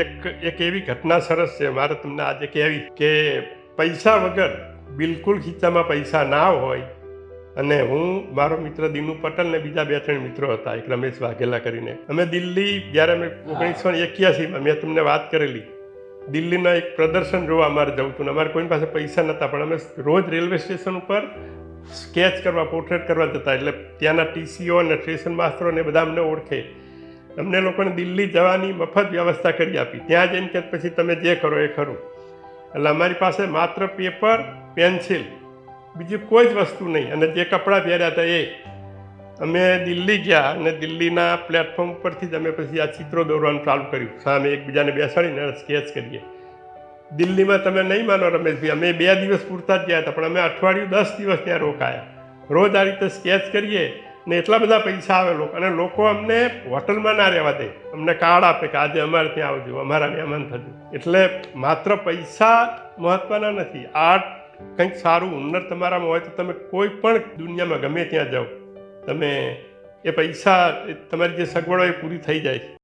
એક એવી ઘટના સરસ છે મારે તમને આજે કહેવી કે પૈસા વગર બિલકુલ ખીચામાં પૈસા ના હોય. અને હું મારો મિત્ર દીનુ પટેલ ને બીજા 2-3 મિત્રો હતા, એક રમેશ વાઘેલા કરીને. અમે દિલ્હી જ્યારે અમે 1981માં મેં તમને વાત કરેલી, દિલ્હીના એક પ્રદર્શન જોવા અમારે જવું હતું ને અમારે કોઈની પાસે પૈસા નહોતા, પણ અમે રોજ રેલવે સ્ટેશન ઉપર સ્કેચ કરવા, પોર્ટ્રેટ કરવા જતા. એટલે ત્યાંના ટીસીઓ અને સ્ટેશન માસ્તરો ને બધા અમને ઓળખે. અમને લોકોને દિલ્હી જવાની મફત વ્યવસ્થા કરી આપી. ત્યાં જઈને કે પછી તમે જે કરો એ ખરું. એટલે અમારી પાસે માત્ર પેપર, પેન્સિલ, બીજી કોઈ જ વસ્તુ નહીં. અને જે કપડાં પહેર્યા હતા એ અમે દિલ્હી ગયા અને દિલ્હીના પ્લેટફોર્મ પરથી જ અમે પછી આ ચિત્રો દોરવાનું ચાલુ કર્યું. સામે એકબીજાને બેસાડીને સ્કેચ કરીએ. દિલ્હીમાં તમે નહીં માનો રમેશભાઈ, અમે 2 દિવસ પૂરતા જ ગયા હતા, પણ અમે અઠવાડિયું 10 દિવસ ત્યાં રોકાયા. રોજ આ રીતે સ્કેચ કરીએ ને એટલા બધા પૈસા આવે લોકો, અને લોકો અમને હોટલમાં ના રહેવા દે, અમને કાર્ડ આપે કે આજે અમારે ત્યાં આવજો, અમારા મહેમાન થજો. એટલે માત્ર પૈસા મહત્વના નથી. આર્ટ કંઈક સારું હુનર તમારામાં હોય તો તમે કોઈ પણ દુનિયામાં ગમે ત્યાં જાઓ, તમે એ પૈસા તમારી જે સગવડો એ પૂરી થઈ જાય છે.